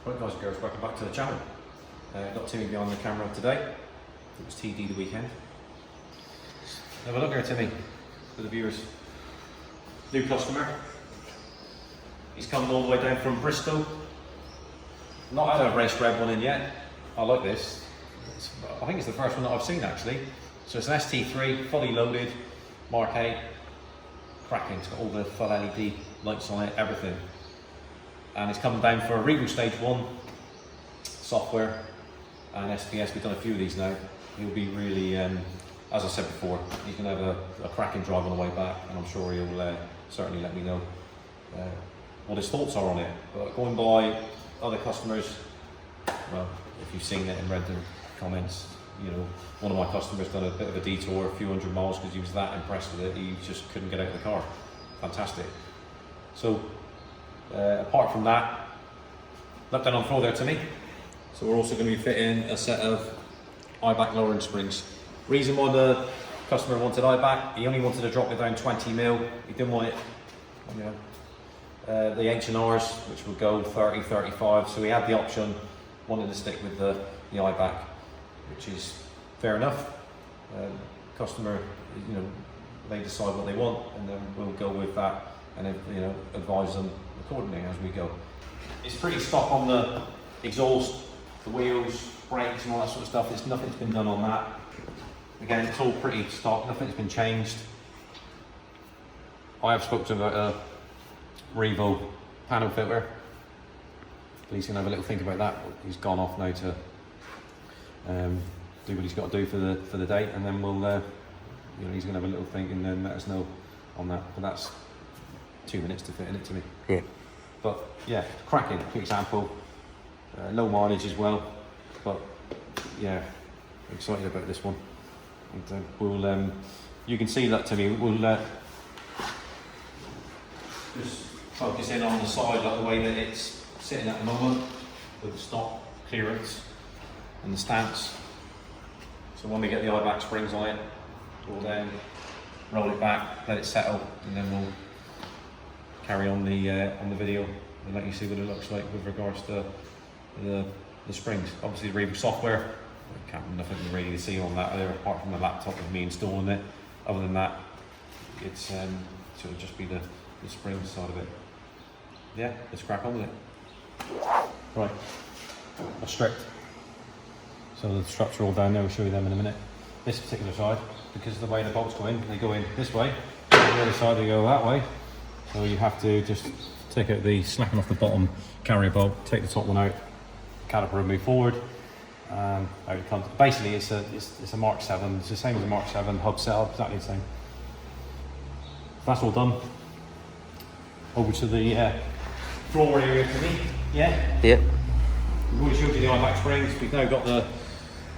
Right guys and girls, welcome back to the channel. Got Timmy behind the camera today. It was TD the weekend. Have a look here, Timmy, for the viewers. New customer. He's coming all the way down from Bristol. Not had a race red one in yet. I like this. I think it's the first one that I've seen actually. So it's an ST3, fully loaded, MK8. Cracking, it's got all the full LED lights on it, everything. And it's coming down for a Revo Stage 1 software and SPS. We've done a few of these now. He'll be really, as I said before, he's going to have a cracking drive on the way back, and I'm sure he'll certainly let me know what his thoughts are on it. But going by other customers, well, if you've seen it and read the comments, you know, one of my customers done a bit of a detour, a few hundred miles, because he was that impressed with it, he just couldn't get out of the car. Fantastic. So, apart from that, let that on the floor there, Timmy. So we're also going to be fitting a set of eye-back lowering springs. Reason why the customer wanted eye-back, he only wanted to drop it down 20 mil. He didn't want it, you know, the H&Rs, which would go 30, 35. So he had the option, wanted to stick with the eye-back, which is fair enough. Customer, you know, they decide what they want, and then we'll go with that, and then, you know, advise them accordingly as we go. It's pretty stock on the exhaust, the wheels, brakes and all that sort of stuff. Nothing's been done on that. Again, it's all pretty stock, nothing's been changed. I have spoken to him about a Revo panel filter. He's going to have a little think about that. He's gone off now to do what he's got to do for the date, and then we'll, you know, he's going to have a little think and then let us know on that. But that's 2 minutes to fit in it to me. Yeah. But yeah, cracking, quick example. Low mileage as well, but yeah, excited about this one. And we'll, you can see that to me. We'll just focus in on the side, like the way that it's sitting at the moment, with the stock clearance and the stance. So when we get the eye-back springs on it, we'll then roll it back, let it settle, and then we'll carry on the video and let you see what it looks like with regards to the springs. Obviously the Revo software, nothing really to see on that there apart from the laptop of me installing it. Other than that, it's so it'll just be the spring side of it. Yeah, let's crack on with it. Right, a strict. So the struts are all down there, we'll show you them in a minute. This particular side, because of the way the bolts go in, they go in this way, and the other side they go that way. So you have to just take out the slacken off the bottom carrier bolt, take the top one out, caliper will move forward, out it comes. Basically it's a Mark 7, it's the same as a Mark 7 hub setup, exactly the same. That's all done. Over to the floor area for me, yeah? Yep. We've already showed you the eye-back springs, we've now got the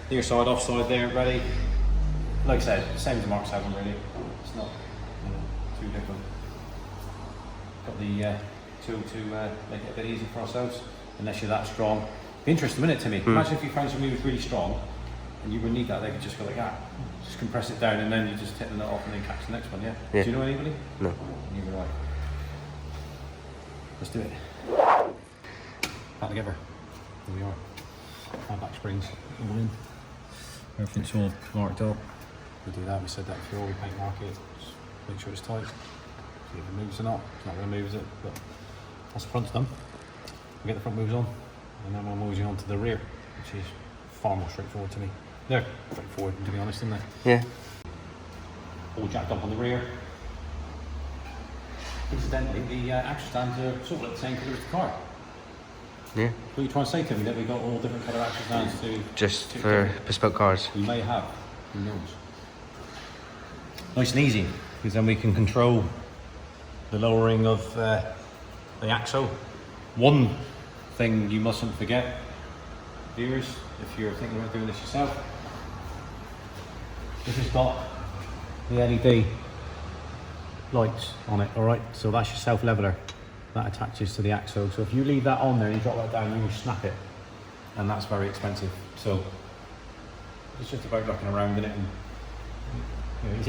near side, off side there ready. Like I said, same as a Mark 7 really, it's not, you know, too different. Got the tool to make it a bit easier for ourselves, unless you're that strong. Be interesting, wouldn't it, Timmy? Imagine if you found somebody who was really strong and you would need that, they could just go like that. Just compress it down and then you just take the nut off and then catch the next one, yeah? Yeah. Do you know anybody? No. Neither do I. Let's do it. Back together. Here we are. Eye-back springs all in. Everything's all marked up. We do that, we said that before, we paint mark it. Just make sure it's tight. See if it moves or not. It's not going to move, is it? But that's the front's done. We get the front moves on, and then we'll move you on to the rear, which is far more straightforward to me. They're straightforward, to be honest, isn't they? Yeah. All jacked up on the rear. Incidentally, the axle stands are sort of the same colour as the car. Yeah. What are you trying to say to me, that we've got all different colour axle stands to... Just for bespoke cars. We may have, who knows. Nice and easy, because then we can control the lowering of the axle. One thing you mustn't forget, viewers, if you're thinking about doing this yourself, this has got the LED lights on it, alright? So that's your self-leveler. That attaches to the axle. So if you leave that on there and you drop that down, you will snap it. And that's very expensive. So it's just about looking around in it, and you know, it's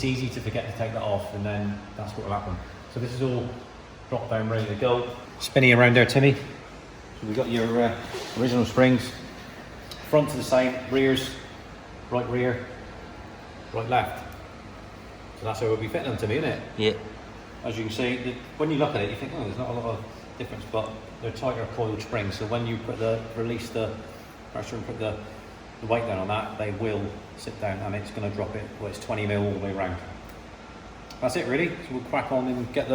easy to forget to take that off, and then that's what will happen. So this is all dropped down, ready to go. Spinning around there, Timmy. So we've got your original springs, front to the same, rear, right left. So that's how we'll be fitting them to me, isn't it? Yeah. As you can see, when you look at it, you think, oh, there's not a lot of difference, but they're tighter coiled springs. So when you release the pressure and put the weight down on that, they will sit down and it's going to drop it. Well, it's 20 mil all the way around. That's it really. So we'll crack on and get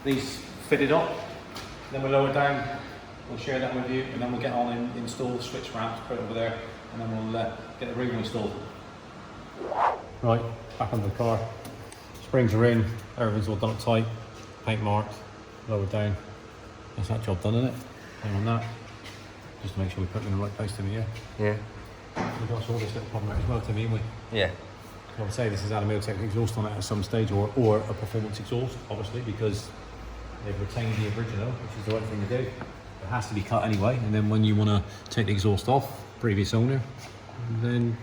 these fitted up. Then we'll lower it down. We'll share that with you, and then we'll get on and install the switch ramps, put it over there, and then we'll get the Revo installed. Right, back onto the car. Springs are in, everything's all done up tight, paint marked, lowered down. That's that job done, isn't it? Hang on that. Just to make sure we put it in the right place to me, yeah? Yeah. We've got to sort this little problem out as well to me, haven't we? Yeah. I would say this is Animal Tech exhaust on it at some stage, or a performance exhaust, obviously, because they've retained the original, which is the right thing to do. It has to be cut anyway, and then when you want to take the exhaust off, previous owner, then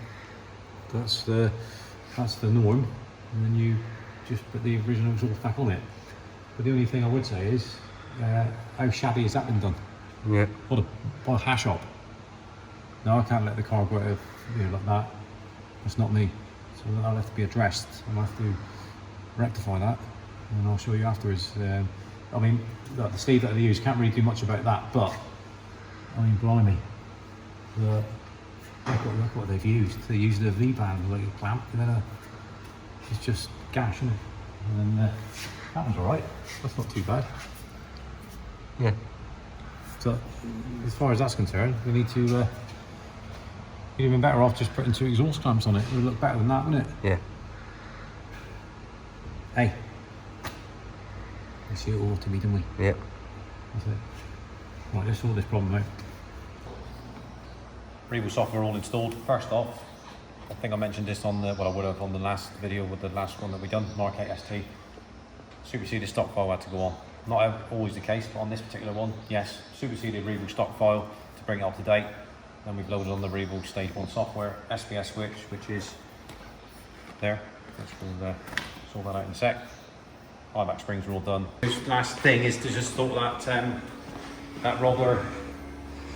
that's the norm, and then you just put the original exhaust back on it. But the only thing I would say is, how shabby has that been done? Yeah. What a hash up. No, I can't let the car go out of, like that. That's not me. So that'll have to be addressed. I'll have to rectify that, and I'll show you afterwards. I mean, look, the sleeve that they use, can't really do much about that, but I mean, blimey, look what they've used. They used a V-band, like a clamp, and then it's just gash, isn't it? And then that one's alright. That's not too bad. Yeah. So, as far as that's concerned, we need to. You'd have been better off just putting 2 exhaust clamps on it. It would look better than that, wouldn't it? Yeah. Hey. We see it all to me, don't we? Yeah. That's it. Right, let's sort this problem out. Revo software all installed. First off, I think I mentioned this on I would have on the last video with the last one that we done, MK8 ST. Superseded stock file had to go on. Not always the case, but on this particular one, yes, superseded Revo stock file to bring it up to date. Then we've loaded on the Revo Stage 1 software, SPS switch, which is there. We'll sort that out in a sec. High-back springs are all done. This last thing is to just sort that Roller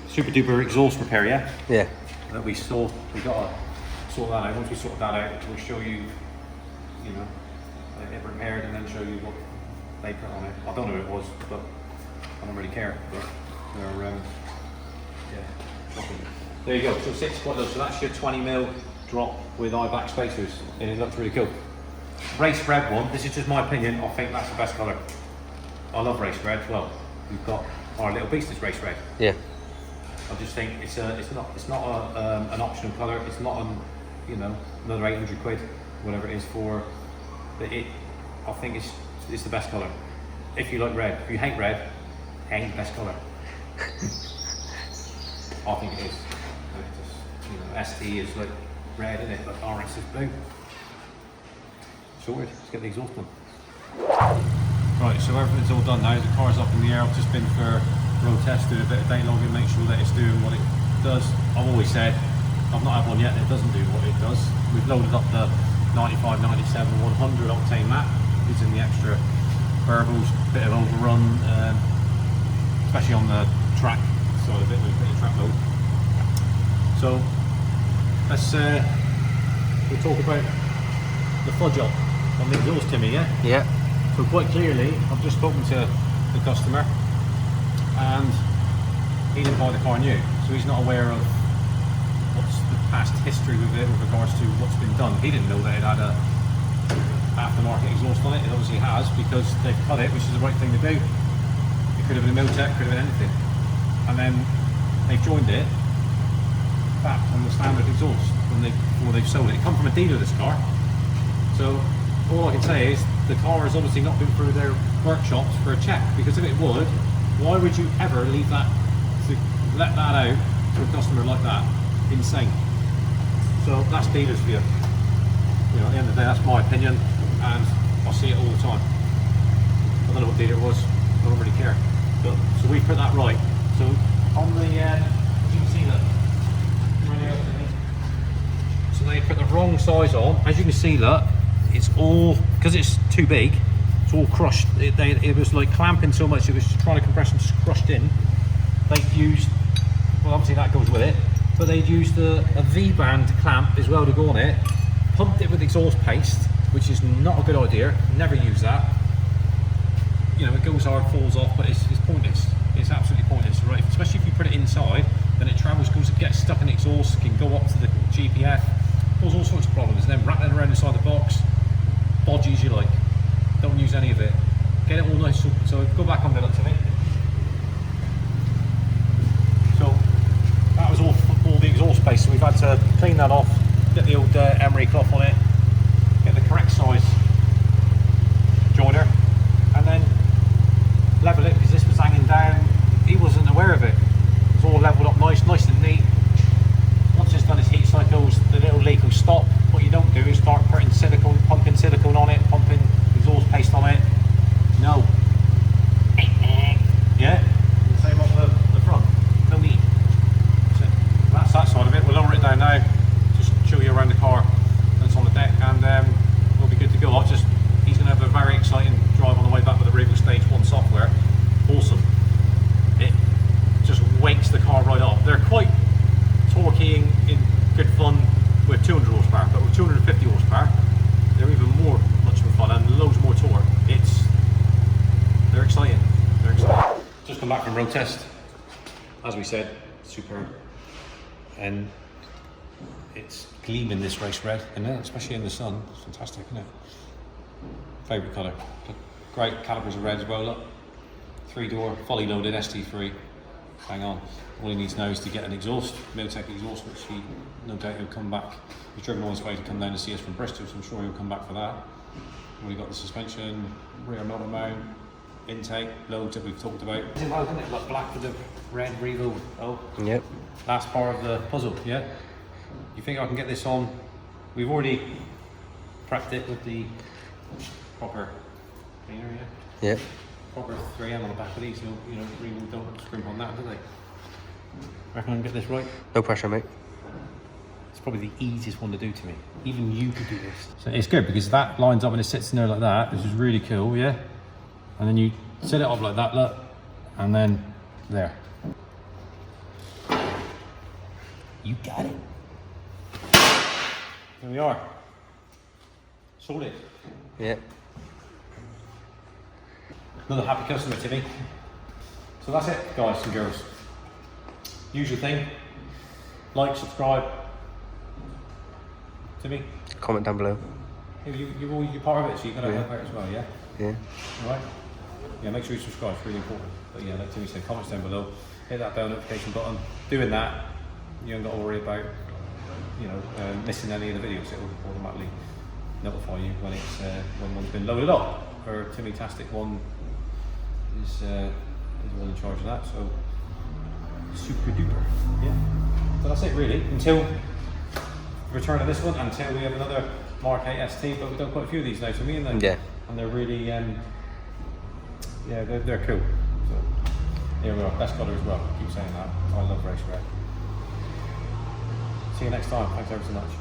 super duper exhaust repair, yeah? Yeah. That we saw. We got to sort that out. Once we sort that out, we'll show you, it repaired, and then show you what they put on it. I don't know who it was, but I don't really care. But they're shocking. There you go. So 6 quite low. So that's your 20 mil drop with eye-back spacers, and it looks really cool. Race red one. This is just my opinion. I think that's the best colour. I love race red. Well, we've got our little beast is race red. Yeah. I just think it's not an optional colour. It's not another 800 quid, whatever it is for. But I think it's the best colour. If you like red, if you hate red, it ain't the best colour. I think it is. ST is like red, isn't it? Like RS is blue. Sorted. Let's get the exhaust done. Right, so everything's all done now. The car's up in the air. I've just been for road test, doing a bit of date logging, make sure that it's doing what it does. I've always said, I've not had one yet that doesn't do what it does. We've loaded up the 95, 97, 100 octane map, using the extra burbles, bit of overrun, especially on the track side of it, with a bit of track load. So let's we'll talk about the fudge up on the exhaust, Timmy, yeah? Yeah. So quite clearly, I've just spoken to the customer, and he didn't buy the car new, so he's not aware of what's the past history with it with regards to what's been done. He didn't know that it had a aftermarket exhaust on it. It obviously has, because they've cut it, which is the right thing to do. It could have been a Miltech, could have been anything. And then they've joined it back on the standard exhaust before they've sold it. It come from a dealer, this car. So all I can say is the car has obviously not been through their workshops for a check, because if it would, why would you ever leave that, to let that out to a customer like that? Insane. So that's dealers for you. At the end of the day, that's my opinion, and I see it all the time. I don't know what dealer it was, I don't really care. But so we put that right. So on the, you can see that. So they put the wrong size on. As you can see, look, it's all, because it's too big, it's all crushed. It was like clamping so much, it was just trying to compress and just crushed in. they've used, well obviously that goes with it, but they've used a V-band clamp as well to go on it, pumped it with exhaust paste, which is not a good idea, never use that. You know, it goes hard, falls off, but it's pointless. It's absolutely pointless, right? Especially if you put it inside, then it travels, gets stuck in the exhaust, can go up to the GPF, cause all sorts of problems. And then rattling around inside the box, bodgy as you like. Don't use any of it. Get it all nice, so go back on there, look to me. So that was all the exhaust paste, so we've had to clean that off, get the old emery cloth on it, get the correct size joiner, and then level it, because this was hanging down. He wasn't aware of it. It's all leveled up nice and neat. Once it's done its heat cycles, the little leak will stop. What you don't do is start putting silicone, pumping silicone on it, pumping exhaust paste on it. No. Yeah? The same on the front. No need. So that's that side of it. We'll lower it down now. Just show you around the car. It's on the deck, and we'll be good to go. He's going to have a very exciting drive on the way back with the Revo Stage 1 software. Awesome. It just wakes the car right up. They're quite torquey in good fun with 200 horsepower, but with 250 horsepower, they're even much more fun and loads more torque. They're exciting. They're exciting. Just come back from road test. As we said, superb. And it's gleaming this race red, and especially in the sun. It's fantastic, isn't it? Favourite colour. Great calipers of red as well, look. 3-door, fully loaded ST3. Hang on. All he needs now is to get an exhaust, Miltech exhaust, which he, no doubt he'll come back. He's driven all his way to come down to see us from Bristol, so I'm sure he'll come back for that. We've got the suspension, rear motor mount, intake, loads that we've talked about. Isn't it? Like black with the red Revo. Oh. Yep. Last part of the puzzle, yeah? You think I can get this on? We've already prepped it with the proper cleaner, yeah? Yep. Proper 3M on the back of these, so you know, Revo don't scrimp on that, do they? Reckon I can get this right? No pressure, mate. It's probably the easiest one to do to me. Even you could do this. So it's good because that lines up and it sits in there like that. This is really cool, yeah? And then you set it up like that, look, and then there. You got it. Here we are. Sorted. Yeah. Another happy customer, Timmy. So that's it, guys and girls. Usual thing. Like, subscribe. Timmy? Comment down below. You're part of it, so you've got to help out as well, yeah? Yeah. Alright? Yeah, make sure you subscribe, it's really important. But yeah, like Timmy said, comments down below. Hit that bell notification button. Doing that, you haven't got to worry about, you know, missing any of the videos. It will automatically notify you when it's when one's been loaded up. Or Timmy-tastic one is the one in charge of that, so super duper. Yeah. So that's it really. Until return of this one, until we have another MK8 ST, but we've done quite a few of these now, so me and them. Yeah. And they're really yeah, they're cool. So here we are, best colour as well. Keep saying that. I love race red. See you next time. Thanks ever so much.